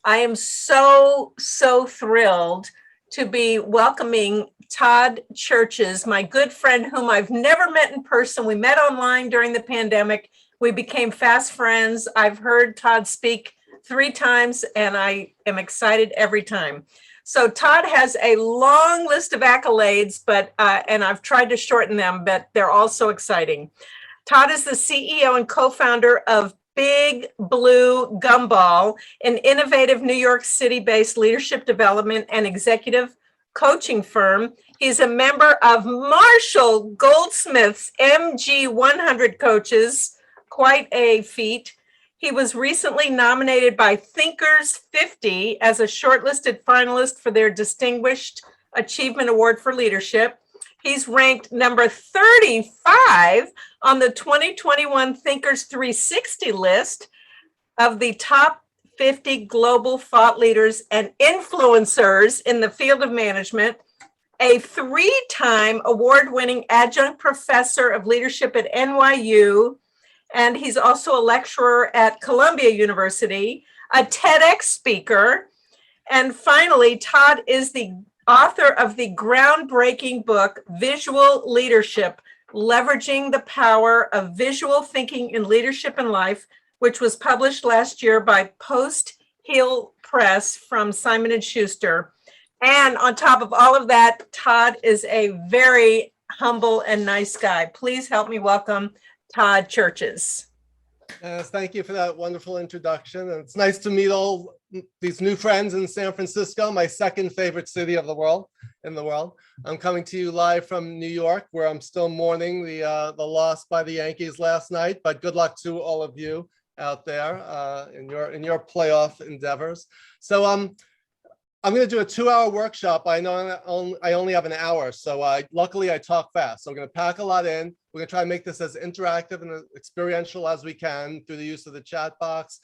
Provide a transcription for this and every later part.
I am so thrilled to be welcoming Todd Cherches, my good friend whom I've never met in person. We met online during the pandemic. We became fast friends. I've heard Todd speak 3 times and I am excited every time. So Todd has a long list of accolades, but and I've tried to shorten them, but they're all so exciting. Todd is the CEO and co-founder of Big Blue Gumball, an innovative New York City-based leadership development and executive coaching firm. He's a member of Marshall Goldsmith's MG 100 coaches, quite a feat. He was recently nominated by Thinkers 50 as a shortlisted finalist for their Distinguished Achievement Award for Leadership. He's ranked number 35 on the 2021 Thinkers 360 list of the top 50 global thought leaders and influencers in the field of management, a 3-time award-winning adjunct professor of leadership at NYU, and he's also a lecturer at Columbia University, a TEDx speaker, and finally, Todd is the author of the groundbreaking book, Visual Leadership, Leveraging the Power of Visual Thinking in Leadership and Life, which was published last year by Post Hill Press from Simon & Schuster. And on top of all of that, Todd is a very humble and nice guy. Please help me welcome Todd Cherches. Yes, thank you for that wonderful introduction. And it's nice to meet all these new friends in San Francisco, my second favorite city of the world. I'm coming to you live from New York, where I'm still mourning the loss by the Yankees last night. But good luck to all of you out there in your playoff endeavors. So I'm going to do a 2-hour workshop. I know I only have an hour, so luckily I talk fast. So I'm going to pack a lot in. We're going to try and make this as interactive and experiential as we can through the use of the chat box,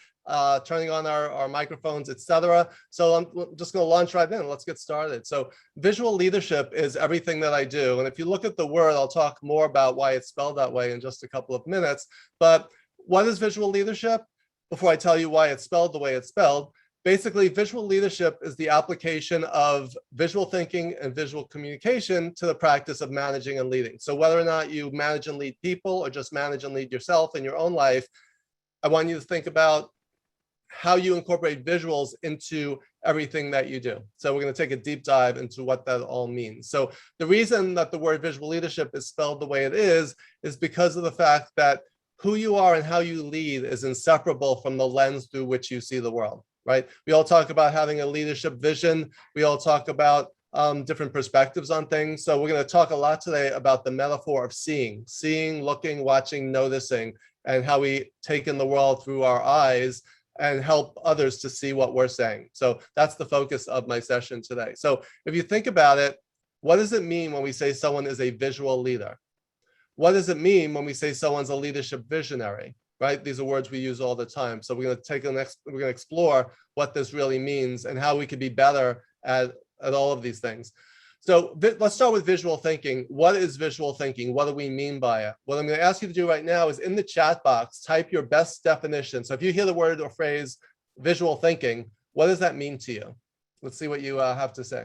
turning on our microphones, etc. So I'm just going to launch right in. Let's get started. So visual leadership is everything that I do. And if you look at the word, I'll talk more about why it's spelled that way in just a couple of minutes. But what is visual leadership? Before I tell you why it's spelled the way it's spelled, basically, visual leadership is the application of visual thinking and visual communication to the practice of managing and leading. So whether or not you manage and lead people or just manage and lead yourself in your own life, I want you to think about how you incorporate visuals into everything that you do. So we're going to take a deep dive into what that all means. So the reason that the word visual leadership is spelled the way it is because of the fact that who you are and how you lead is inseparable from the lens through which you see the world. Right? We all talk about having a leadership vision. We all talk about different perspectives on things. So we're going to talk a lot today about the metaphor of seeing, looking, watching, noticing, and how we take in the world through our eyes and help others to see what we're saying. So that's the focus of my session today. So if you think about it, what does it mean when we say someone is a visual leader? What does it mean when we say someone's a leadership visionary? Right? These are words we use all the time. So we're going to explore what this really means and how we could be better at all of these things. So let's start with visual thinking. What is visual thinking? What do we mean by it? What I'm going to ask you to do right now is in the chat box, type your best definition. So if you hear the word or phrase visual thinking, what does that mean to you? Let's see what you have to say.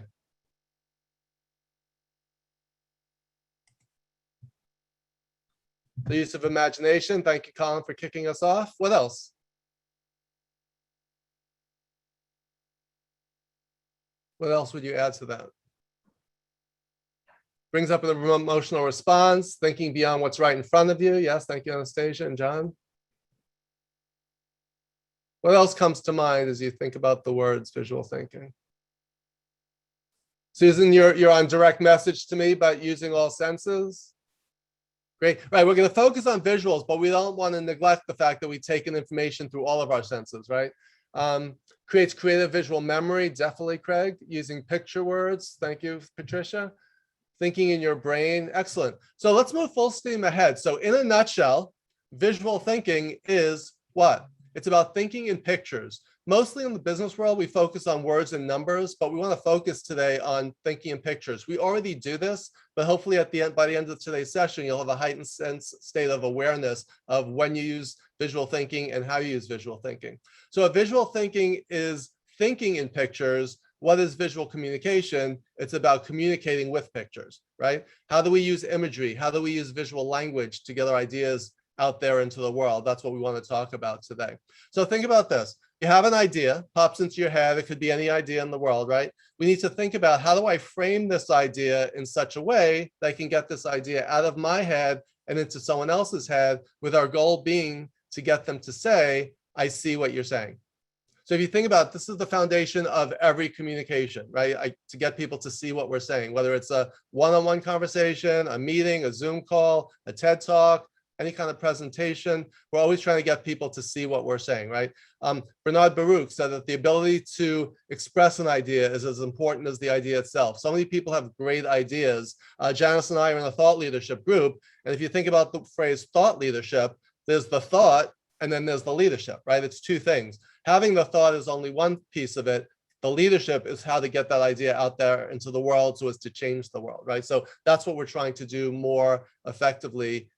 The use of imagination. Thank you, Colin, for kicking us off. What else? What else would you add to that? Brings up an emotional response, thinking beyond what's right in front of you. Yes, thank you, Anastasia and John. What else comes to mind as you think about the words visual thinking? Susan, you're on direct message to me about using all senses. Great. Right. We're going to focus on visuals, but we don't want to neglect the fact that we take in information through all of our senses, right? Creates creative visual memory. Definitely, Craig. Using picture words. Thank you, Patricia. Thinking in your brain. Excellent. So let's move full steam ahead. So in a nutshell, visual thinking is what? It's about thinking in pictures. Mostly in the business world, we focus on words and numbers, but we want to focus today on thinking in pictures. We already do this, but hopefully by the end of today's session, you'll have a heightened state of awareness of when you use visual thinking and how you use visual thinking. So a visual thinking is thinking in pictures, what is visual communication? It's about communicating with pictures, right? How do we use imagery? How do we use visual language to get our ideas out there into the world? That's what we want to talk about today. So think about this. You have an idea, pops into your head. It could be any idea in the world, right? We need to think about, how do I frame this idea in such a way that I can get this idea out of my head and into someone else's head, with our goal being to get them to say, I see what you're saying. So if you think about it, this is the foundation of every communication, right? To get people to see what we're saying, whether it's a one-on-one conversation, a meeting, a Zoom call, a TED Talk, any kind of presentation, we're always trying to get people to see what we're saying, right? Bernard Baruch said that the ability to express an idea is as important as the idea itself. So many people have great ideas. Janice and I are in a thought leadership group. And if you think about the phrase thought leadership, there's the thought and then there's the leadership, right? It's two things. Having the thought is only one piece of it. The leadership is how to get that idea out there into the world so as to change the world, right? So that's what we're trying to do more effectively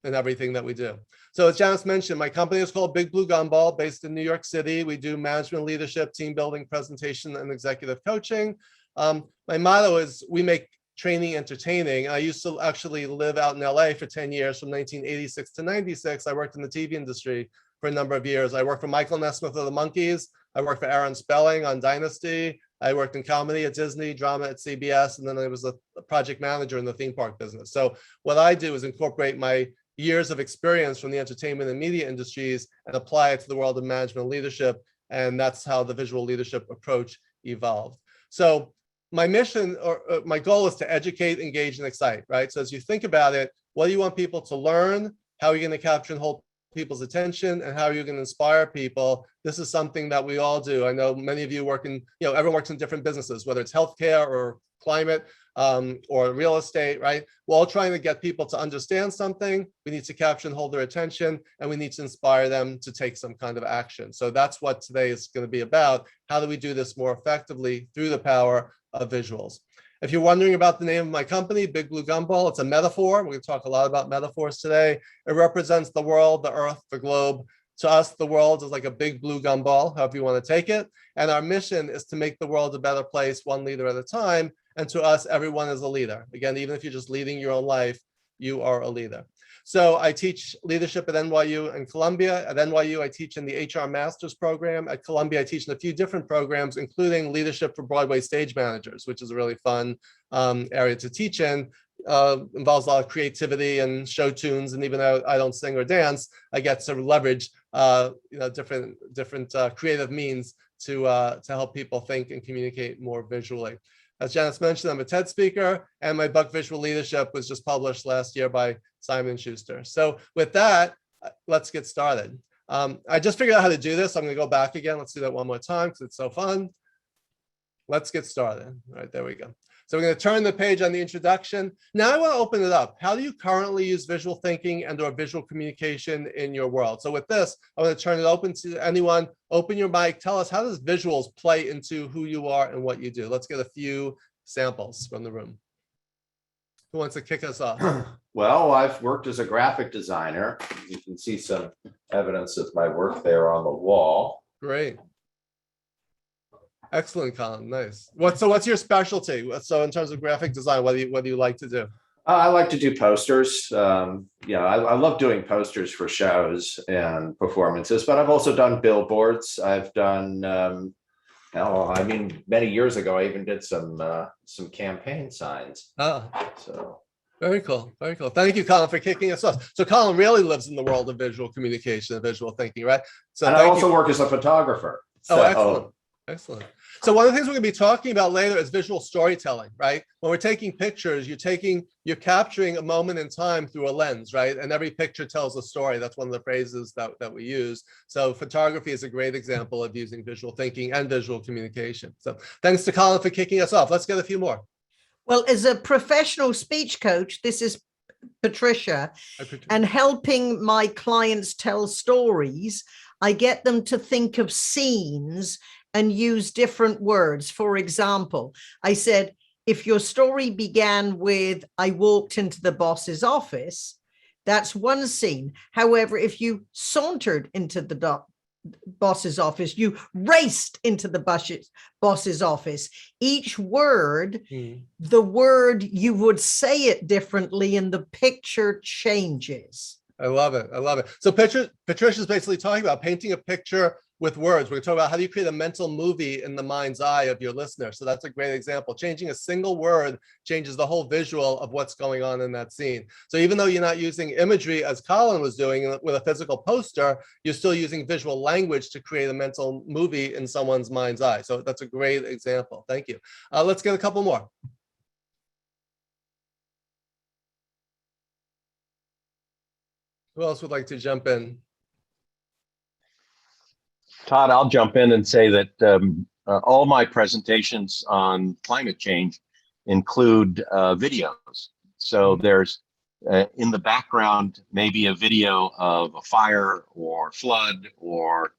in everything that we do. So as Janice mentioned, my company is called Big Blue Gumball, based in New York City. We do management, leadership, team building, presentation, and executive coaching. My motto is, we make training entertaining. I used to actually live out in LA for 10 years, from 1986 to 96. I worked in the TV industry for a number of years. I worked for Michael Nesmith of the Monkees. I worked for Aaron Spelling on Dynasty. I worked in comedy at Disney, drama at CBS, and then I was a project manager in the theme park business. So what I do is incorporate my years of experience from the entertainment and media industries and apply it to the world of management and leadership. And that's how the visual leadership approach evolved. So my mission, or my goal, is to educate, engage, and excite, right? So as you think about it, what do you want people to learn? How are you going to capture and hold people's attention? And how are you going to inspire people? This is something that we all do. I know many of you work in, everyone works in different businesses, whether it's healthcare or climate, or real estate, right? We're all trying to get people to understand something. We need to capture and hold their attention, and we need to inspire them to take some kind of action. So that's what today is going to be about. How do we do this more effectively through the power of visuals? If you're wondering about the name of my company, Big Blue Gumball, it's a metaphor. We're going to talk a lot about metaphors today. It represents the world, the earth, the globe. To us, the world is like a big blue gumball, however you want to take it. And our mission is to make the world a better place, one leader at a time. And to us, everyone is a leader. Again, even if you're just leading your own life, you are a leader. So I teach leadership at NYU and Columbia. At NYU, I teach in the HR Master's program. At Columbia, I teach in a few different programs, including leadership for Broadway stage managers, which is a really fun area to teach in. Involves a lot of creativity and show tunes. And even though I don't sing or dance, I get to leverage different creative means to help people think and communicate more visually. As Janice mentioned, I'm a TED speaker, and my book Visual Leadership was just published last year by Simon & Schuster. So with that, let's get started. I just figured out how to do this. I'm going to go back again. Let's do that one more time because it's so fun. Let's get started. All right, there we go. So we're going to turn the page on the introduction. Now I want to open it up. How do you currently use visual thinking and or visual communication in your world? So with this, I want to turn it open to anyone. Open your mic. Tell us, how does visuals play into who you are and what you do? Let's get a few samples from the room. Who wants to kick us off? Well, I've worked as a graphic designer. You can see some evidence of my work there on the wall. Great. Excellent, Colin. Nice. What's your specialty? So in terms of graphic design, what do you like to do? I like to do posters. I love doing posters for shows and performances, but I've also done billboards. I've done, many years ago, I even did some campaign signs. Oh, so very cool. Very cool. Thank you, Colin, for kicking us off. So Colin really lives in the world of visual communication and visual thinking, right? So and I also work as a photographer. So, excellent. Excellent. So one of the things we're going to be talking about later is visual storytelling, right? When we're taking pictures, you're capturing a moment in time through a lens, right? And every picture tells a story. That's one of the phrases that we use. So photography is a great example of using visual thinking and visual communication. So thanks to Colin for kicking us off. Let's get a few more. Well, as a professional speech coach, this is Patricia, and helping my clients tell stories, I get them to think of scenes and use different words. For example, I said, if your story began with, I walked into the boss's office, that's one scene. However, if you sauntered into the boss's office. You raced into the boss's office. Each word, the word, you would say it differently and the picture changes. I love it. I love it. So Patricia's basically talking about painting a picture with words. We're talking about how do you create a mental movie in the mind's eye of your listener. So that's a great example. Changing a single word changes the whole visual of what's going on in that scene. So even though you're not using imagery as Colin was doing with a physical poster, you're still using visual language to create a mental movie in someone's mind's eye. So that's a great example. Thank you. Let's get a couple more. Who else would like to jump in? Todd, I'll jump in and say that all my presentations on climate change include videos. So there's in the background, maybe a video of a fire or flood or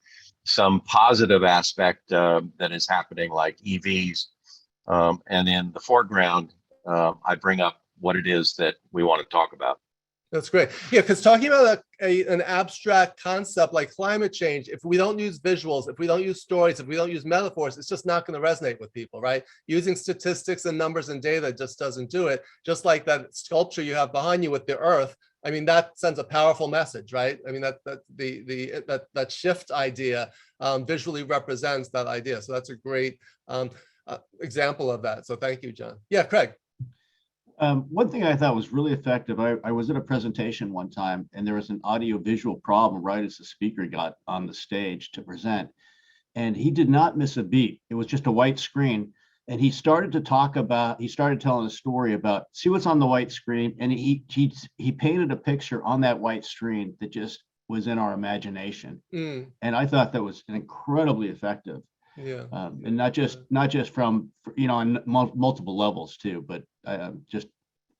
some positive aspect that is happening like EVs. And in the foreground, I bring up what it is that we want to talk about. That's great. Yeah, because talking about an abstract concept like climate change, if we don't use visuals, if we don't use stories, if we don't use metaphors, it's just not going to resonate with people, right? Using statistics and numbers and data just doesn't do it. Just like that sculpture you have behind you with the earth, I mean, that sends a powerful message, right? I mean, that shift idea visually represents that idea. So that's a great example of that. So thank you, John. Yeah, Craig. One thing I thought was really effective, I was at a presentation one time and there was an audio visual problem right as the speaker got on the stage to present. And he did not miss a beat. It was just a white screen. And he started telling a story about, see what's on the white screen. And he painted a picture on that white screen that just was in our imagination. And I thought that was incredibly effective. Yeah. And not just from, on multiple levels too, but just,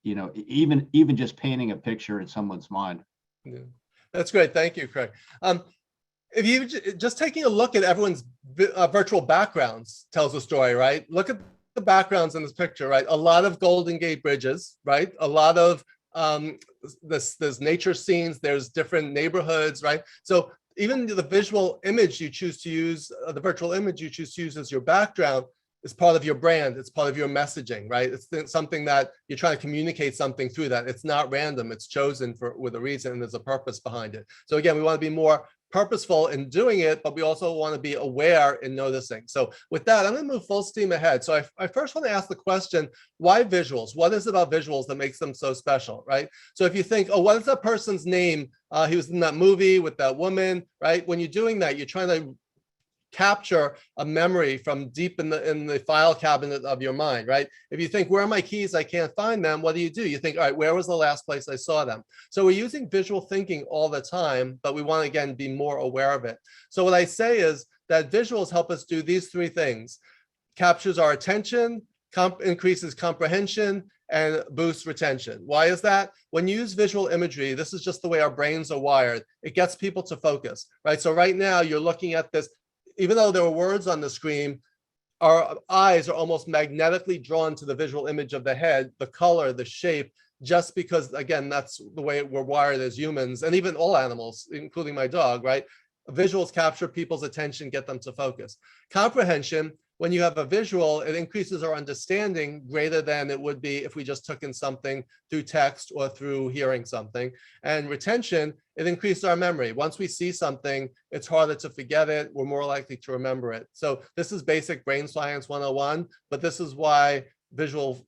even just painting a picture in someone's mind. Yeah, that's great. Thank you, Craig. If you just taking a look at everyone's virtual backgrounds tells a story, right? Look at the backgrounds in this picture, right? A lot of Golden Gate bridges, right? A lot of there's nature scenes, there's different neighborhoods, right? So even the visual image you choose to use, the virtual image you choose to use as your background is part of your brand. It's part of your messaging, right? It's something that you're trying to communicate something through that. It's not random. It's chosen with a reason and there's a purpose behind it. So again, we want to be more purposeful in doing it, but we also want to be aware in noticing. So with that, I'm going to move full steam ahead. So I first want to ask the question, why visuals? What is it about visuals that makes them so special, right? So if you think, oh, what is that person's name? He was in that movie with that woman, right? When you're doing that, you're trying to capture a memory from deep in the file cabinet of your mind, right? If you think, where are my keys? I can't find them. What do? You think, all right, where was the last place I saw them? So we're using visual thinking all the time, but we want to, again, be more aware of it. So what I say is that visuals help us do these three things: captures our attention, increases comprehension, and boosts retention. Why is that? When you use visual imagery, this is just the way our brains are wired. It gets people to focus, right? So right now you're looking at this. Even though there are words on the screen, our eyes are almost magnetically drawn to the visual image of the head, the color, the shape, just because, again, that's the way we're wired as humans, and even all animals, including my dog, right? Visuals capture people's attention, get them to focus. Comprehension, when you have a visual, it increases our understanding greater than it would be if we just took in something through text or through hearing something. And retention, it increases our memory. Once we see something, it's harder to forget it. We're more likely to remember it. So this is basic brain science 101, but this is why visual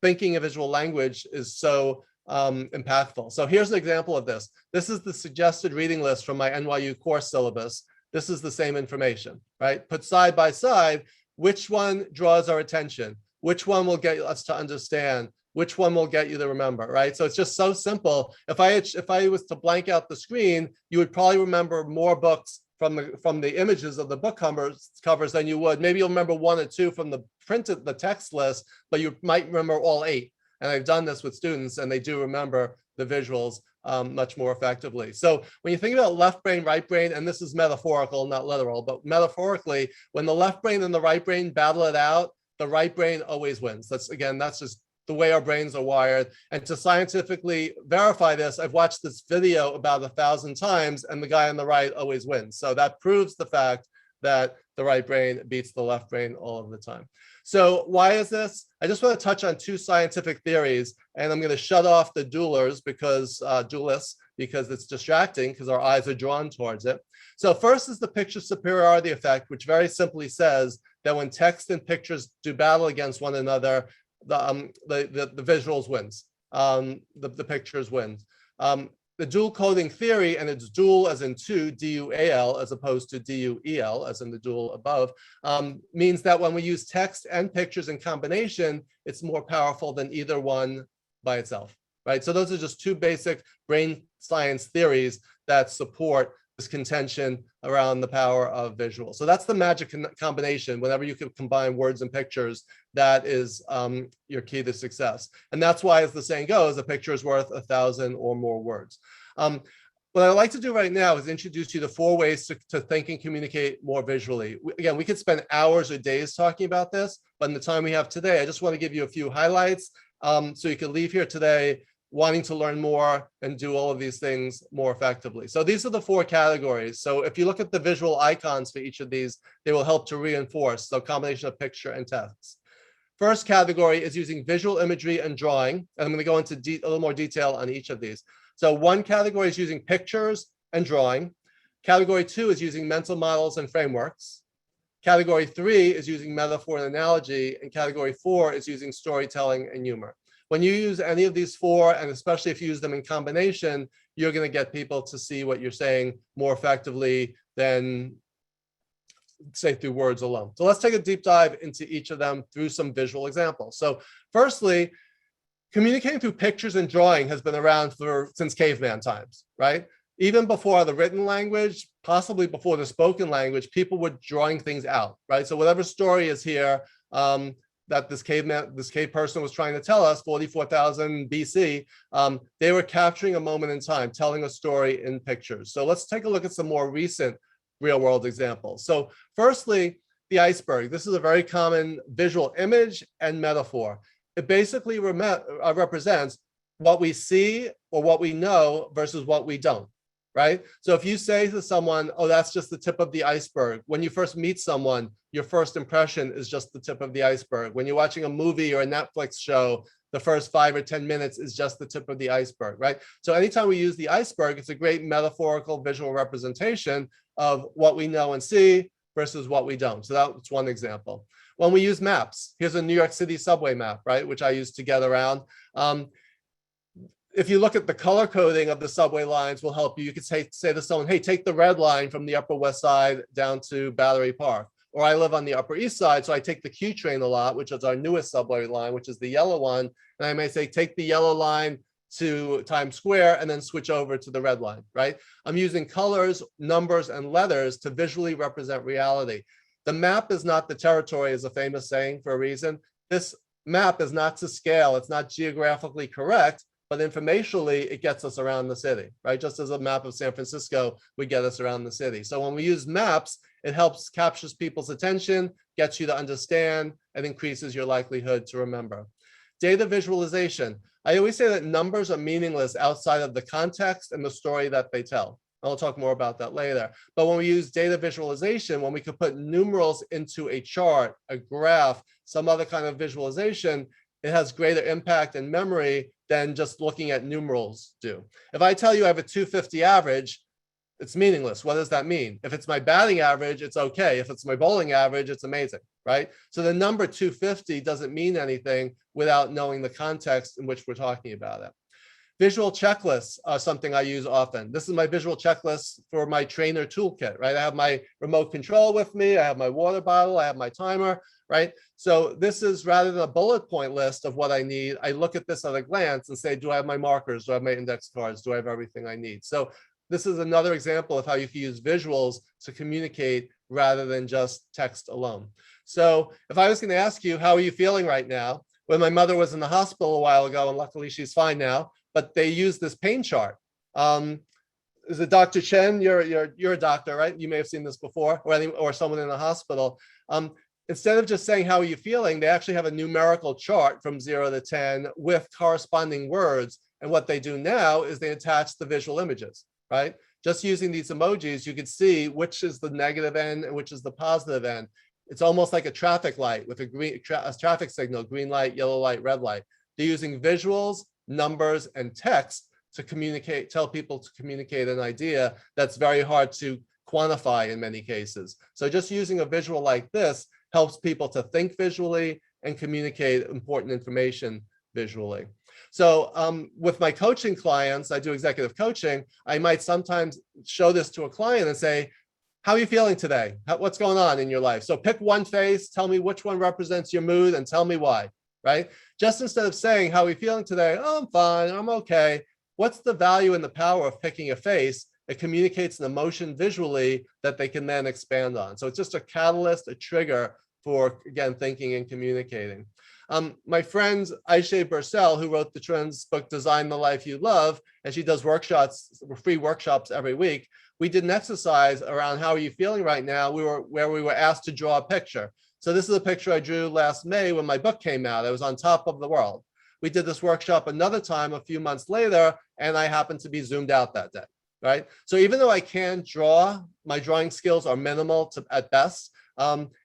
thinking and visual language is so impactful. So here's an example of this. This is the suggested reading list from my NYU course syllabus. This is the same information, right? Put side by side, which one draws our attention? Which one will get us to understand? Which one will get you to remember, right? So it's just so simple. If I was to blank out the screen, you would probably remember more books from the images of the book covers than you would. Maybe you'll remember one or two from the text list, but you might remember all 8. And I've done this with students, and they do remember the visuals much more effectively. So when you think about left brain, right brain, and this is metaphorical, not literal, but metaphorically, when the left brain and the right brain battle it out, the right brain always wins. That's just the way our brains are wired. And to scientifically verify this, I've watched this video about 1,000 times, and the guy on the right always wins. So that proves the fact that the right brain beats the left brain all of the time. So why is this? I just want to touch on 2 scientific theories, and I'm going to shut off the dualists because it's distracting because our eyes are drawn towards it. So first is the picture superiority effect, which very simply says that when text and pictures do battle against one another, the visuals wins, the pictures wins. The dual coding theory, and it's dual as in 2, D-U-A-L, as opposed to D-U-E-L, as in the dual above, means that when we use text and pictures in combination, it's more powerful than either one by itself, right? So those are just 2 basic brain science theories that support this contention around the power of visual. So that's the magic combination. Whenever you can combine words and pictures, that is your key to success. And that's why, as the saying goes, a picture is worth 1,000 or more words. What I'd like to do right now is introduce you to 4 ways to think and communicate more visually. Again, we could spend hours or days talking about this, but in the time we have today, I just want to give you a few highlights so you can leave here today wanting to learn more and do all of these things more effectively. So these are the 4 categories. So if you look at the visual icons for each of these, they will help to reinforce the combination of picture and text. First category is using visual imagery and drawing. And I'm going to go into a little more detail on each of these. So 1 category is using pictures and drawing. Category 2 is using mental models and frameworks. Category 3 is using metaphor and analogy. And category 4 is using storytelling and humor. When you use any of these 4, and especially if you use them in combination, you're going to get people to see what you're saying more effectively than, say, through words alone. So let's take a deep dive into each of them through some visual examples. So firstly, communicating through pictures and drawing has been around since caveman times, right? Even before the written language, possibly before the spoken language, people were drawing things out, right? So whatever story is here, that this cave person was trying to tell us, 44,000 BC, they were capturing a moment in time, telling a story in pictures. So let's take a look at some more recent real world examples. So firstly, the iceberg. This is a very common visual image and metaphor. It basically represents what we see or what we know versus what we don't, right? So if you say to someone, oh, that's just the tip of the iceberg. When you first meet someone, your first impression is just the tip of the iceberg. When you're watching a movie or a Netflix show, the first 5 or 10 minutes is just the tip of the iceberg, right? So anytime we use the iceberg, it's a great metaphorical visual representation of what we know and see versus what we don't. So that's 1 example. When we use maps, here's a New York City subway map, right? Which I use to get around. If you look at the color coding of the subway lines will help you. You could say to someone, hey, take the red line from the Upper West Side down to Battery Park. Or I live on the Upper East Side, so I take the Q train a lot, which is our newest subway line, which is the yellow one. And I may say, take the yellow line to Times Square and then switch over to the red line, right? I'm using colors, numbers, and letters to visually represent reality. The map is not the territory is a famous saying for a reason. This map is not to scale. It's not geographically correct, but informationally, it gets us around the city, right? Just as a map of San Francisco would get us around the city. So when we use maps, it helps captures people's attention, gets you to understand, and increases your likelihood to remember. Data visualization. I always say that numbers are meaningless outside of the context and the story that they tell. I'll talk more about that later. But when we use data visualization, when we could put numerals into a chart, a graph, some other kind of visualization, it has greater impact and memory than just looking at numerals do. If I tell you I have a 250 average, it's meaningless. What does that mean? If it's my batting average, it's okay. If it's my bowling average, it's amazing, right? So the number 250 doesn't mean anything without knowing the context in which we're talking about it. Visual checklists are something I use often. This is my visual checklist for my trainer toolkit, right? I have my remote control with me. I have my water bottle. I have my timer, right? So this is rather than a bullet point list of what I need. I look at this at a glance and say, do I have my markers? Do I have my index cards? Do I have everything I need? So this is another example of how you can use visuals to communicate rather than just text alone. So if I was going to ask you, how are you feeling right now? When my mother was in the hospital a while ago, and luckily she's fine now, but they use this pain chart. Is it Dr. Chen? You're a doctor, right? You may have seen this before, or someone in the hospital. instead of just saying, how are you feeling? They actually have a numerical chart from 0 to 10 with corresponding words. And what they do now is they attach the visual images, right? Just using these emojis, you can see which is the negative end and which is the positive end. It's almost like a traffic light with a traffic signal, green light, yellow light, red light. They're using visuals, numbers, and text to communicate, tell people to communicate an idea that's very hard to quantify in many cases. So just using a visual like this helps people to think visually and communicate important information visually. So with my coaching clients, I do executive coaching. I might sometimes show this to a client and say, how are you feeling today? What's going on in your life? So pick one face, tell me which one represents your mood and tell me why, right? Just instead of saying, how are you feeling today? Oh, I'm fine, I'm okay. What's the value and the power of picking a face? It communicates an emotion visually that they can then expand on. So it's just a catalyst, a trigger for, again, thinking and communicating. My friend Aisha Bursell, who wrote the trends book, Design the Life You Love, and she does workshops, free workshops every week. We did an exercise around how are you feeling right now, where we were asked to draw a picture. So this is a picture I drew last May when my book came out. I was on top of the world. We did this workshop another time a few months later, and I happened to be zoomed out that day, right? So even though I can draw, my drawing skills are minimal at best.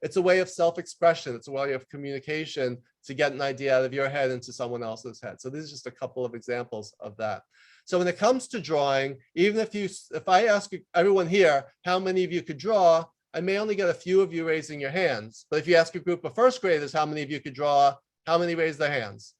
It's a way of self-expression. It's a way of communication to get an idea out of your head into someone else's head. So these are just a couple of examples of that. So when it comes to drawing, even if I ask everyone here, how many of you could draw, I may only get a few of you raising your hands. But if you ask a group of first graders, how many of you could draw, how many raise their hands?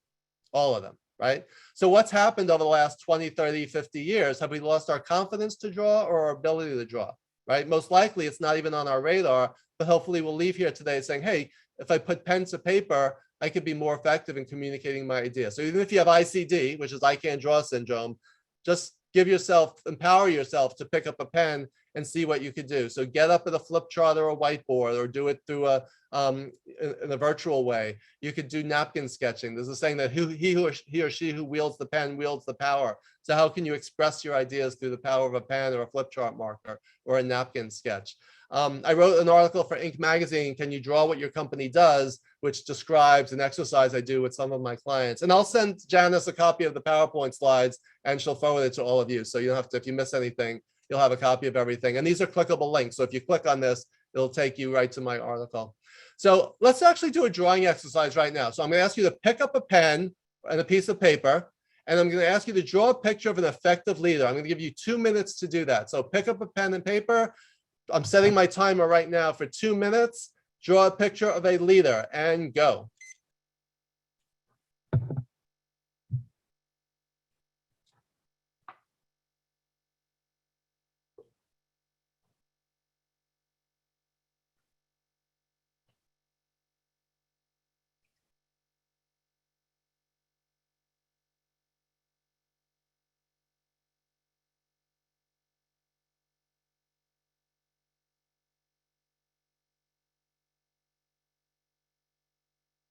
All of them, right? So what's happened over the last 20, 30, 50 years? Have we lost our confidence to draw or our ability to draw, right? Most likely it's not even on our radar, but hopefully we'll leave here today saying, hey, if I put pen to paper, I could be more effective in communicating my idea. So even if you have ICD, which is I can't draw syndrome, just empower yourself to pick up a pen and see what you could do. So get up at a flip chart or a whiteboard, or do it through in a virtual way. You could do napkin sketching. There's a saying that he or she who wields the pen wields the power. So how can you express your ideas through the power of a pen or a flip chart marker or a napkin sketch? I wrote an article for Inc. magazine, Can You Draw What Your Company Does, which describes an exercise I do with some of my clients. And I'll send Janice a copy of the PowerPoint slides and she'll forward it to all of you. So you don't have to, if you miss anything, you'll have a copy of everything. And these are clickable links. So if you click on this, it'll take you right to my article. So let's actually do a drawing exercise right now. So I'm going to ask you to pick up a pen and a piece of paper, and I'm going to ask you to draw a picture of an effective leader. I'm going to give you 2 minutes to do that. So pick up a pen and paper. I'm setting my timer right now for 2 minutes. Draw a picture of a leader and go.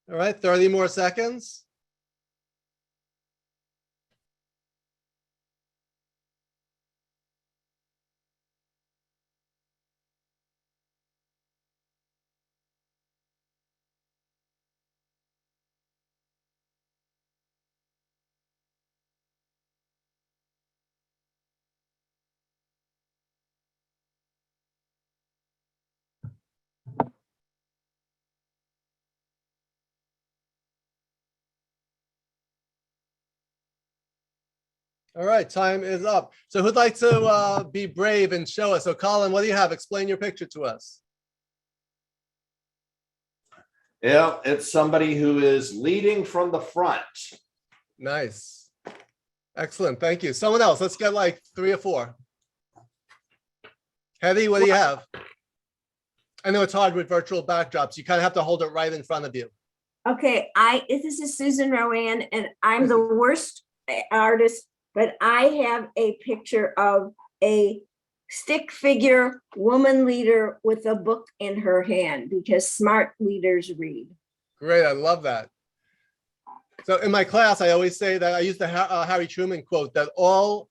All right, 30 more seconds. All right, time is up. So who'd like to be brave and show us? So Colin, what do you have? Explain your picture to us. Yeah, it's somebody who is leading from the front. Nice. Excellent, thank you. Someone else, let's get like 3 or 4. Hetty, what do you have? I know it's hard with virtual backdrops. You kind of have to hold it right in front of you. Okay, this is Susan Rowan, and I'm the worst artist, but I have a picture of a stick figure woman leader with a book in her hand, because smart leaders read. Great, I love that. So in my class, I always say that I use the Harry Truman quote that all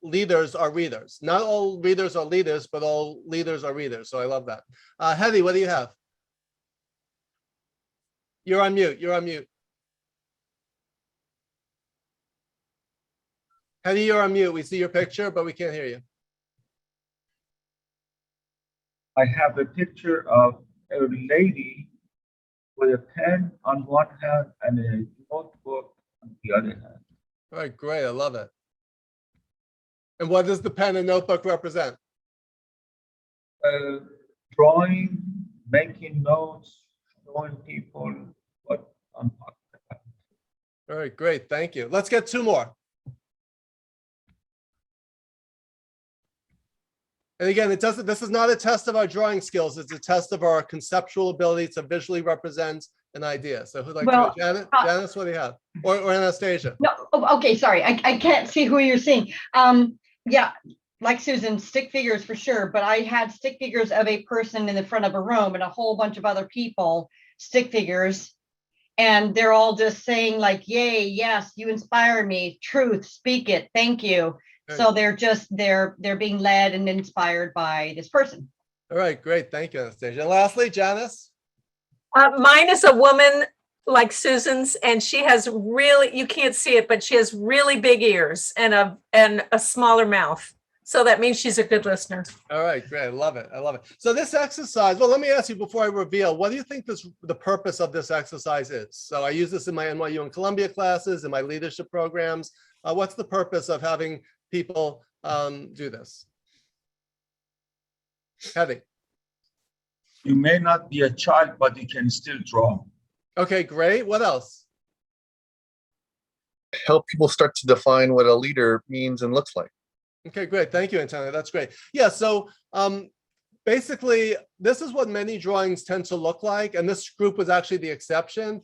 leaders are readers. Not all readers are leaders, but all leaders are readers. So I love that. Hetty, what do you have? You're on mute. You're on mute. Hetty, you're on mute. We see your picture, but we can't hear you. I have a picture of a lady with a pen on one hand and a notebook on the other hand. All right, great. I love it. And what does the pen and notebook represent? Drawing, making notes, showing people what I'm talking about. All right, great. Thank you. Let's get two more. And again, this is not a test of our drawing skills. It's a test of our conceptual ability to visually represent an idea. So who'd like to, Janet? Janice, what do you have? Or Anastasia? No, okay, sorry. I can't see who you're seeing. Yeah, like Susan, stick figures for sure, but I had stick figures of a person in the front of a room and a whole bunch of other people, stick figures, and they're all just saying like, yay, yes, you inspire me, truth, speak it, thank you. So they're being led and inspired by this person. All right, great. Thank you, Anastasia. And lastly, Janice? Mine is a woman like Susan's, and she has really, you can't see it, but she has really big ears and a smaller mouth. So that means she's a good listener. All right, great. I love it. I love it. So this exercise, well, let me ask you before I reveal, what do you think the purpose of this exercise is? So I use this in my NYU and Columbia classes, in my leadership programs. What's the purpose of having people do this? Heathy. You may not be a child, but you can still draw. Okay, great. What else? Help people start to define what a leader means and looks like. Okay, great. Thank you, Antonio. That's great. Yeah, so basically, this is what many drawings tend to look like, and this group was actually the exception.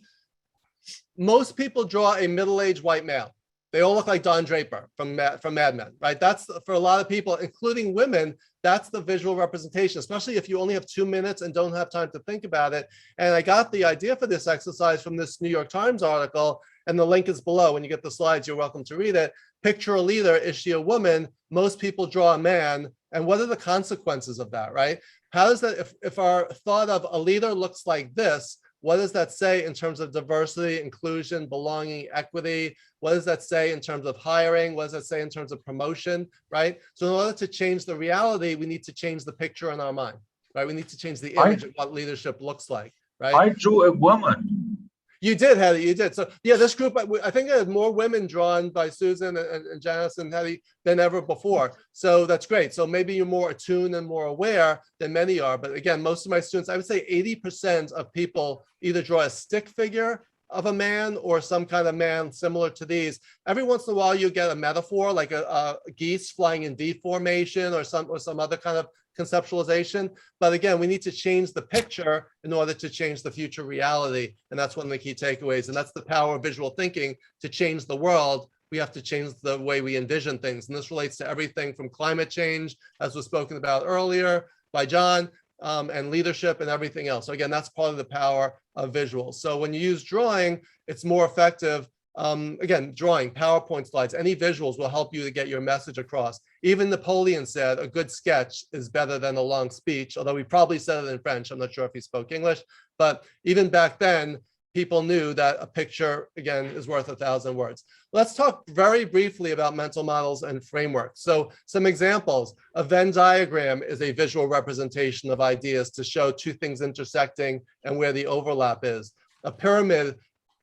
Most people draw a middle-aged white male. They all look like Don Draper from Mad Men, right? That's, for a lot of people, including women, that's the visual representation, especially if you only have 2 minutes and don't have time to think about it. And I got the idea for this exercise from this New York Times article, and the link is below. When you get the slides, you're welcome to read it. Picture a leader. Is she a woman? Most people draw a man. And what are the consequences of that, right? How does that, if our thought of a leader looks like this, what does that say in terms of diversity, inclusion, belonging, equity? What does that say in terms of hiring? What does that say in terms of promotion, right? So in order to change the reality, we need to change the picture in our mind, right? We need to change the image of what leadership looks like, right? I drew a woman. You did, Hetty, you did. So yeah, this group, I think I had more women drawn by Susan and Janice and Hetty than ever before. So that's great. So maybe you're more attuned and more aware than many are. But again, most of my students, I would say 80% of people either draw a stick figure of a man or some kind of man similar to these. Every once in a while, you get a metaphor like a geese flying in V formation or some other kind of conceptualization. But again, we need to change the picture in order to change the future reality. And that's one of the key takeaways. And that's the power of visual thinking. To change the world, we have to change the way we envision things. And this relates to everything from climate change, as was spoken about earlier by John, and leadership and everything else. So again, that's part of the power of visuals. So when you use drawing, it's more effective. Again, drawing, PowerPoint slides, any visuals will help you to get your message across. Even Napoleon said a good sketch is better than a long speech, although he probably said it in French. I'm not sure if he spoke English, but even back then, people knew that a picture, again, is worth 1,000 words. Let's talk very briefly about mental models and frameworks. So some examples: a Venn diagram is a visual representation of ideas to show two things intersecting and where the overlap is. A pyramid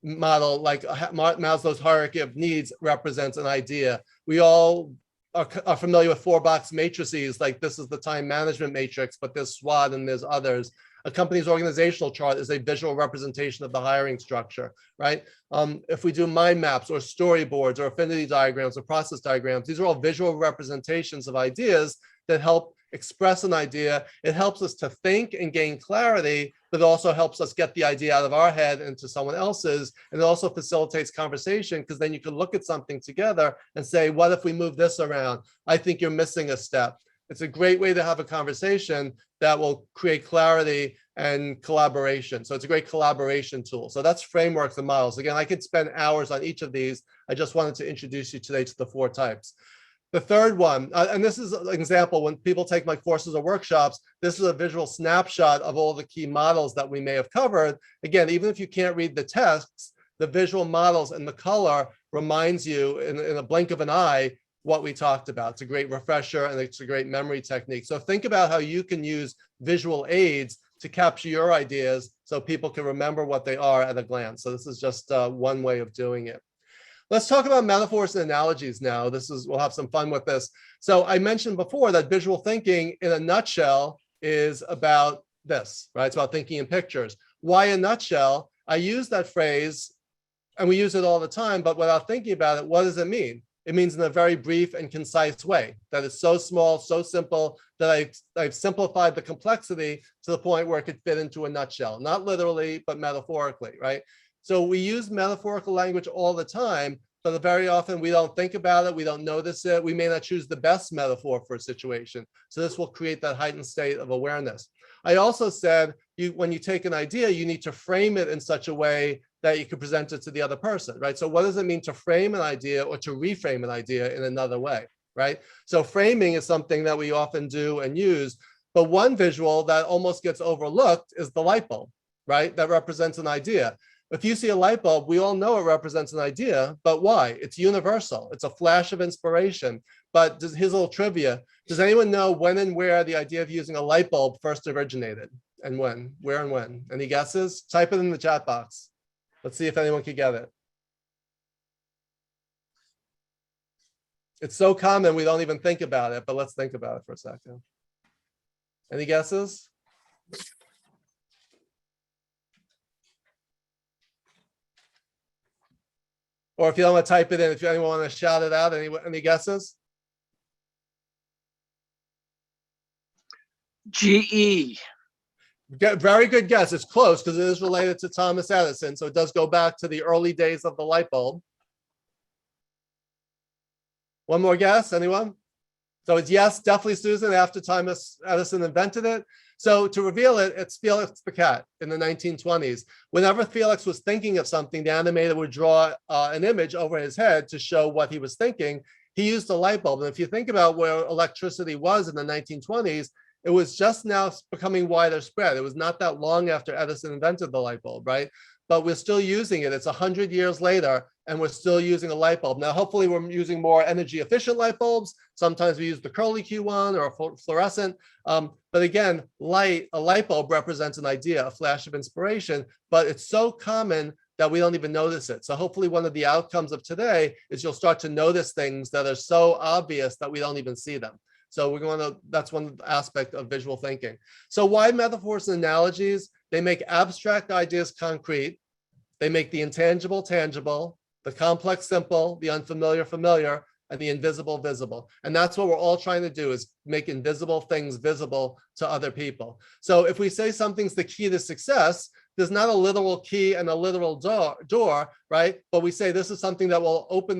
model, like Maslow's hierarchy of needs, represents an idea. We all are familiar with 4-box matrices, like this is the time management matrix, but there's SWOT and there's others. A company's organizational chart is a visual representation of the hiring structure, right? If we do mind maps or storyboards or affinity diagrams or process diagrams, these are all visual representations of ideas that help express an idea. It helps us to think and gain clarity, but it also helps us get the idea out of our head into someone else's. And it also facilitates conversation, because then you can look at something together and say, what if we move this around? I think you're missing a step. It's a great way to have a conversation that will create clarity and collaboration. So it's a great collaboration tool. So that's frameworks and models. Again, I could spend hours on each of these. I just wanted to introduce you today to the 4 types. The third one, and this is an example when people take my courses or workshops, this is a visual snapshot of all the key models that we may have covered. Again, even if you can't read the text, the visual models and the color reminds you in a blink of an eye what we talked about. It's a great refresher and it's a great memory technique. So think about how you can use visual aids to capture your ideas so people can remember what they are at a glance. So this is just one way of doing it. Let's talk about metaphors and analogies now. We'll have some fun with this. So I mentioned before that visual thinking in a nutshell is about this, right? It's about thinking in pictures. Why a nutshell? I use that phrase and we use it all the time, but without thinking about it, what does it mean? It means in a very brief and concise way, that it's so small, so simple, that I've simplified the complexity to the point where it could fit into a nutshell, not literally, but metaphorically, right? So we use metaphorical language all the time, but very often we don't think about it, we don't notice it, we may not choose the best metaphor for a situation. So this will create that heightened state of awareness. I also said, when you take an idea, you need to frame it in such a way that you can present it to the other person, right? So what does it mean to frame an idea or to reframe an idea in another way, right? So framing is something that we often do and use, but one visual that almost gets overlooked is the light bulb, right? That represents an idea. If you see a light bulb, we all know it represents an idea, but why? It's universal. It's a flash of inspiration. But here's a little trivia. Does anyone know when and where the idea of using a light bulb first originated? And when? Where and when? Any guesses? Type it in the chat box. Let's see if anyone can get it. It's so common we don't even think about it, but let's think about it for a second. Any guesses? Or if you don't want to type it in, if anyone want to shout it out, any guesses? GE. Very good guess. It's close because it is related to Thomas Edison. So it does go back to the early days of the light bulb. One more guess, anyone? So it's yes, definitely Susan, after Thomas Edison invented it. So to reveal it, it's Felix the cat in the 1920s. Whenever Felix was thinking of something, the animator would draw an image over his head to show what he was thinking. He used a light bulb. And if you think about where electricity was in the 1920s, it was just now becoming wider spread. It was not that long after Edison invented the light bulb, right? But we're still using it. It's 100 years later, and we're still using a light bulb. Now, hopefully we're using more energy efficient light bulbs. Sometimes we use the curly Q one or a fluorescent. But again, a light bulb represents an idea, a flash of inspiration, but it's so common that we don't even notice it. So hopefully one of the outcomes of today is you'll start to notice things that are so obvious that we don't even see them. So that's one aspect of visual thinking. So why metaphors and analogies? They make abstract ideas concrete. They make the intangible tangible, the complex simple, the unfamiliar familiar, and the invisible visible. And that's what we're all trying to do, is make invisible things visible to other people. So if we say something's the key to success, there's not a literal key and a literal door, right? But we say this is something that will open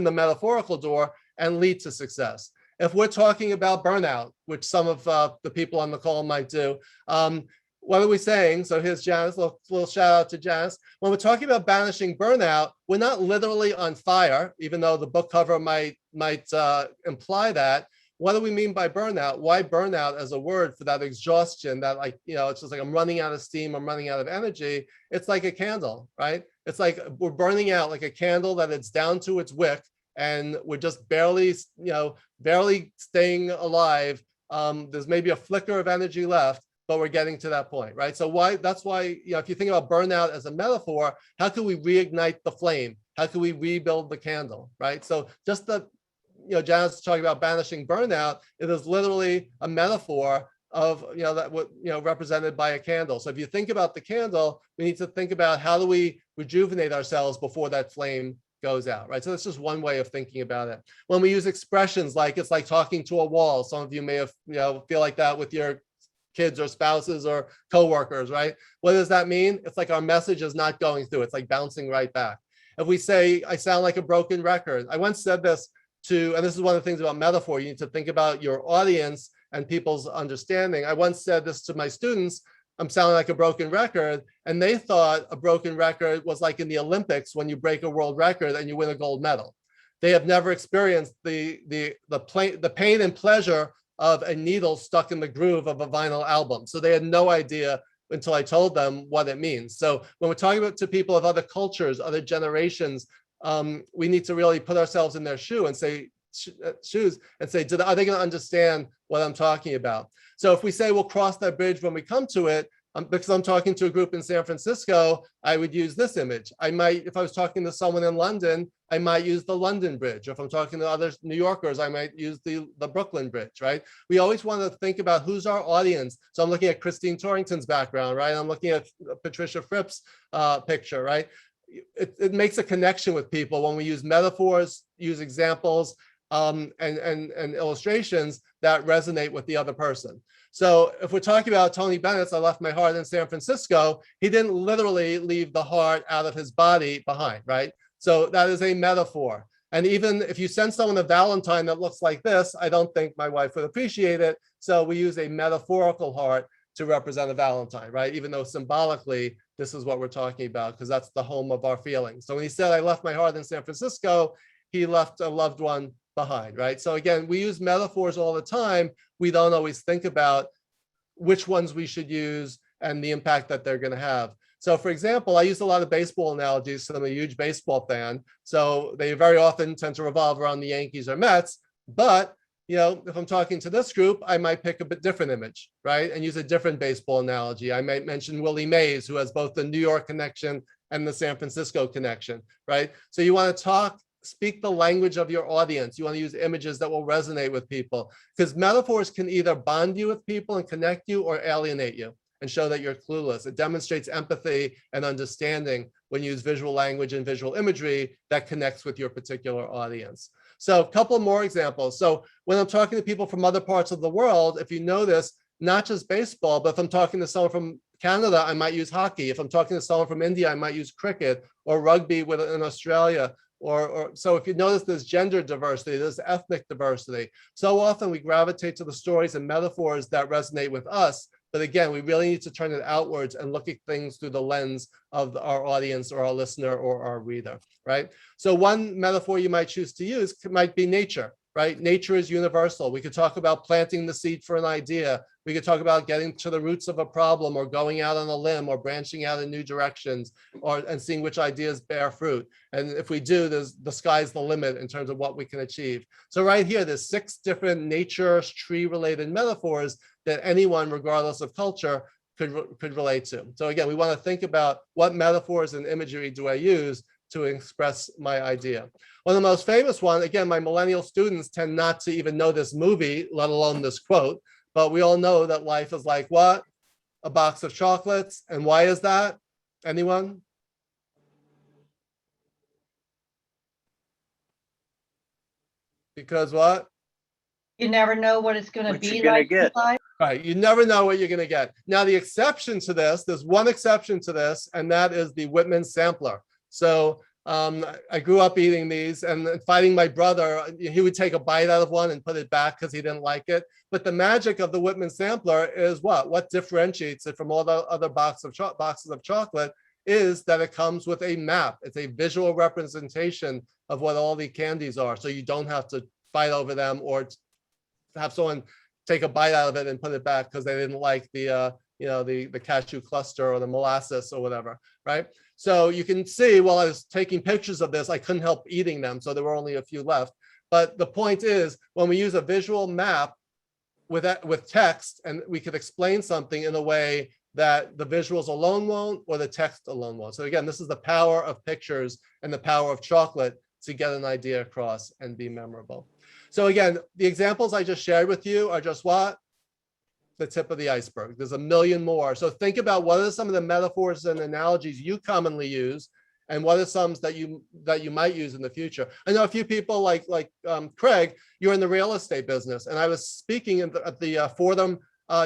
the metaphorical door and lead to success. If we're talking about burnout, which some of the people on the call might do, what are we saying? So here's Janice, a little shout out to Janice. When we're talking about banishing burnout, we're not literally on fire, even though the book cover might imply that. What do we mean by burnout? Why burnout as a word for that exhaustion that, like, it's just like I'm running out of steam, I'm running out of energy. It's like a candle, right? It's like we're burning out like a candle that it's down to its wick, and we're just barely staying alive. There's maybe a flicker of energy left, but we're getting to that point, right? So that's why, if you think about burnout as a metaphor, how can we reignite the flame? How can we rebuild the candle, right? So just Janice is talking about banishing burnout. It is literally a metaphor of, represented by a candle. So if you think about the candle, we need to think about how do we rejuvenate ourselves before that flame goes out, right? So that's just one way of thinking about it. When we use expressions like it's like talking to a wall, some of you may have, feel like that with your kids or spouses or coworkers, right? What does that mean? It's like our message is not going through. It's like bouncing right back. If we say, I sound like a broken record. I once said this and this is one of the things about metaphor, you need to think about your audience and people's understanding. I once said this to my students, I'm sounding like a broken record. And they thought a broken record was like in the Olympics when you break a world record and you win a gold medal. They have never experienced the pain and pleasure of a needle stuck in the groove of a vinyl album. So they had no idea until I told them what it means. So when we're talking about to people of other cultures, other generations, we need to really put ourselves in their shoes and say, are they going to understand what I'm talking about? So if we say we'll cross that bridge when we come to it, because I'm talking to a group in San Francisco, I would use this image. I might, if I was talking to someone in London, I might use the London Bridge. If I'm talking to other New Yorkers, I might use the Brooklyn Bridge, right? We always want to think about who's our audience. So I'm looking at Christine Torrington's background, right? I'm looking at Patricia Fripp's picture, right? It makes a connection with people when we use metaphors, use examples, and illustrations that resonate with the other person. So if we're talking about Tony Bennett's I Left My Heart in San Francisco, he didn't literally leave the heart out of his body behind, right? So that is a metaphor. And even if you send someone a Valentine that looks like this, I don't think my wife would appreciate it. So we use a metaphorical heart to represent a Valentine, right? Even though symbolically, this is what we're talking about, because that's the home of our feelings. So when he said, I left my heart in San Francisco, he left a loved one behind, right? So again, we use metaphors all the time. We don't always think about which ones we should use and the impact that they're going to have. So for example, I use a lot of baseball analogies, so I'm a huge baseball fan. So they very often tend to revolve around the Yankees or Mets. But, you know, if I'm talking to this group, I might pick a bit different image, right? And use a different baseball analogy. I might mention Willie Mays, who has both the New York connection and the San Francisco connection, right? So you want to speak the language of your audience. You want to use images that will resonate with people, because metaphors can either bond you with people and connect you or alienate you and show that you're clueless. It demonstrates empathy and understanding when you use visual language and visual imagery that connects with your particular audience. So a couple more examples. So when I'm talking to people from other parts of the world, if you notice, not just baseball, but if I'm talking to someone from Canada, I might use hockey. If I'm talking to someone from India, I might use cricket or rugby in Australia. Or so if you notice, there's gender diversity, there's ethnic diversity. So often we gravitate to the stories and metaphors that resonate with us. But again, we really need to turn it outwards and look at things through the lens of our audience or our listener or our reader, right? So one metaphor you might choose to use might be nature, right? Nature is universal. We could talk about planting the seed for an idea. We could talk about getting to the roots of a problem or going out on a limb or branching out in new directions and seeing which ideas bear fruit. And if we do, the sky's the limit in terms of what we can achieve. So right here, there's 6 different nature, tree-related metaphors that anyone, regardless of culture, could relate to. So again, we want to think about what metaphors and imagery do I use to express my idea. One of the most famous one, again, my millennial students tend not to even know this movie, let alone this quote, but we all know that life is like what? A box of chocolates. And why is that? Anyone? Because what? You never know what it's going to be gonna like. get. Right, you never know what you're going to get. Now, the exception to this, there's one exception to this, and that is the Whitman sampler. So I grew up eating these and fighting my brother. He would take a bite out of one and put it back because he didn't like it. But the magic of the Whitman sampler is what? What differentiates it from all the other boxes of chocolate is that it comes with a map. It's a visual representation of what all the candies are. So you don't have to fight over them or have someone take a bite out of it and put it back because they didn't like the cashew cluster or the molasses or whatever, right? So you can see while I was taking pictures of this, I couldn't help eating them. So there were only a few left. But the point is, when we use a visual map with text, and we could explain something in a way that the visuals alone won't or the text alone won't. So again, this is the power of pictures and the power of chocolate to get an idea across and be memorable. So again, the examples I just shared with you are just what? The tip of the iceberg. There's a million more. So think about what are some of the metaphors and analogies you commonly use, and what are some that you might use in the future. I know a few people like Craig, you're in the real estate business, and I was speaking at the Fordham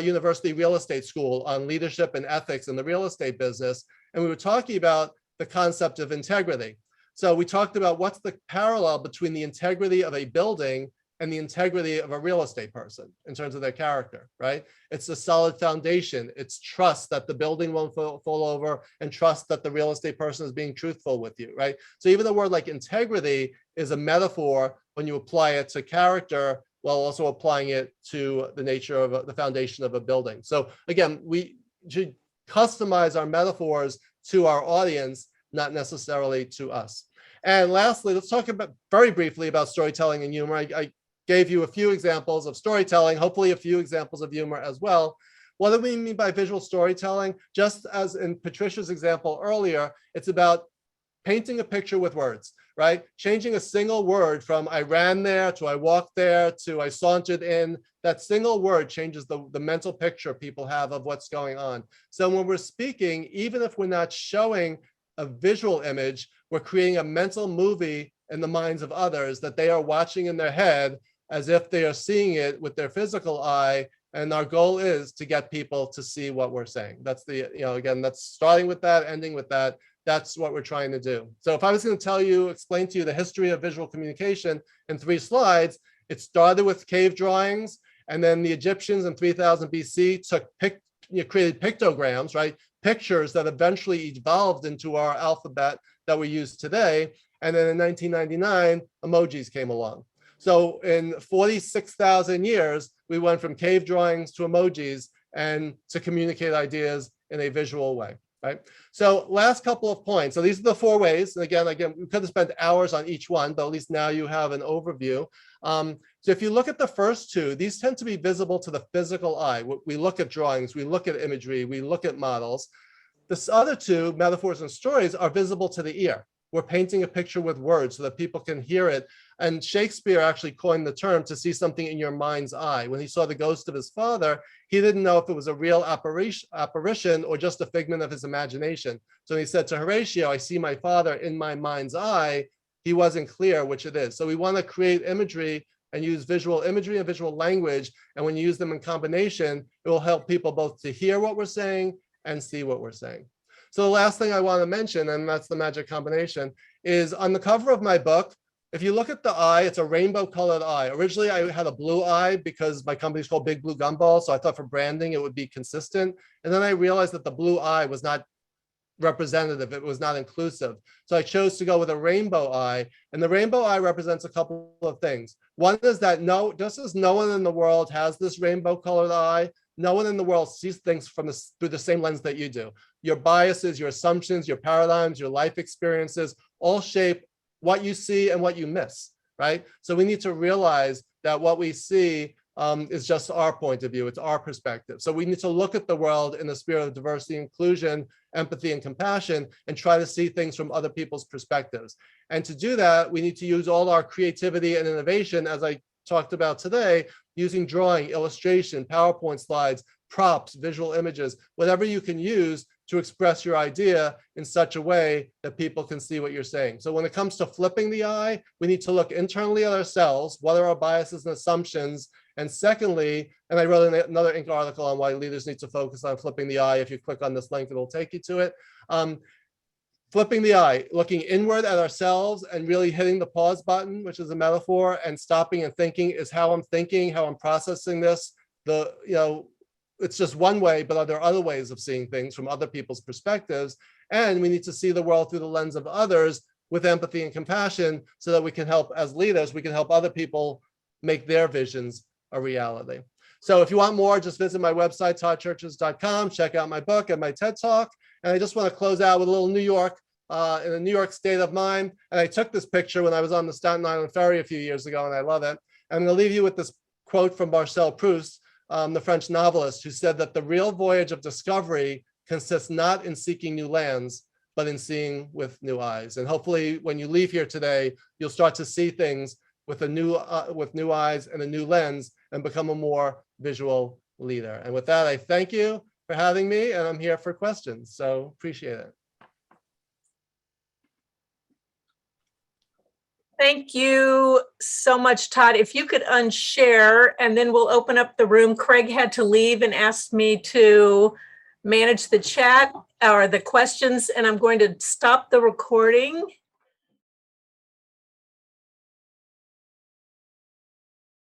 University Real Estate School on leadership and ethics in the real estate business, and we were talking about the concept of integrity. So we talked about what's the parallel between the integrity of a building and the integrity of a real estate person in terms of their character, right? It's a solid foundation. It's trust that the building won't fall over, and trust that the real estate person is being truthful with you, right? So even a word like integrity is a metaphor when you apply it to character, while also applying it to the nature of the foundation of a building. So again, we should customize our metaphors to our audience, not necessarily to us. And lastly, let's talk about very briefly about storytelling and humor. I gave you a few examples of storytelling, hopefully a few examples of humor as well. What do we mean by visual storytelling? Just as in Patricia's example earlier, it's about painting a picture with words, right? Changing a single word from I ran there to I walked there to I sauntered in. That single word changes the mental picture people have of what's going on. So when we're speaking, even if we're not showing a visual image, we're creating a mental movie in the minds of others that they are watching in their head as if they are seeing it with their physical eye. And our goal is to get people to see what we're saying. That's the, again, that's starting with that, ending with that. That's what we're trying to do. So if I was going to explain to you the history of visual communication in 3 slides, it started with cave drawings, and then the Egyptians in 3000 BC created pictograms, right? Pictures that eventually evolved into our alphabet that we use today. And then in 1999, emojis came along. So in 46,000 years, we went from cave drawings to emojis and to communicate ideas in a visual way, right? So last couple of points. So these are the 4 ways. And again, we could have spent hours on each one, but at least now you have an overview. So if you look at the first 2, these tend to be visible to the physical eye. We look at drawings, we look at imagery, we look at models. This other 2, metaphors and stories, are visible to the ear. We're painting a picture with words so that people can hear it. And Shakespeare actually coined the term to see something in your mind's eye. When he saw the ghost of his father, he didn't know if it was a real apparition or just a figment of his imagination. So he said to Horatio, I see my father in my mind's eye. He wasn't clear which it is. So we want to create imagery and use visual imagery and visual language. And when you use them in combination, it will help people both to hear what we're saying and see what we're saying. So the last thing I want to mention, and that's the magic combination, is on the cover of my book, if you look at the eye, it's a rainbow colored eye. Originally, I had a blue eye because my company's called Big Blue Gumball. So I thought for branding, it would be consistent. And then I realized that the blue eye was not representative. It was not inclusive. So I chose to go with a rainbow eye. And the rainbow eye represents a couple of things. One is that just as no one in the world has this rainbow colored eye, no one in the world sees things through the same lens that you do. Your biases, your assumptions, your paradigms, your life experiences all shape what you see and what you miss, right? So we need to realize that what we see is just our point of view. It's our perspective. So we need to look at the world in the spirit of diversity, inclusion, empathy, and compassion, and try to see things from other people's perspectives. And to do that, we need to use all our creativity and innovation, as I talked about today, using drawing, illustration, PowerPoint slides, props, visual images, whatever you can use to express your idea in such a way that people can see what you're saying. So when it comes to flipping the eye, we need to look internally at ourselves. What are our biases and assumptions? And secondly, and I wrote another Inc. article on why leaders need to focus on flipping the eye. If you click on this link, it'll take you to it. Flipping the eye, looking inward at ourselves and really hitting the pause button, which is a metaphor, and stopping and thinking is how I'm thinking, how I'm processing this. It's just one way, but are there other ways of seeing things from other people's perspectives? And we need to see the world through the lens of others with empathy and compassion so that we can help, as leaders, we can help other people make their visions a reality. So if you want more, just visit my website, toddcherches.com, check out my book and my TED Talk. And I just want to close out with a little New York, in a New York state of mind. And I took this picture when I was on the Staten Island Ferry a few years ago, and I love it. I'm going to leave you with this quote from Marcel Proust, the French novelist, who said that the real voyage of discovery consists not in seeking new lands, but in seeing with new eyes. And hopefully when you leave here today, you'll start to see things with new eyes and a new lens and become a more visual leader. And with that, I thank you for having me, and I'm here for questions. So appreciate it. Thank you so much, Todd. If you could unshare, and then we'll open up the room. Craig had to leave and asked me to manage the chat or the questions, and I'm going to stop the recording.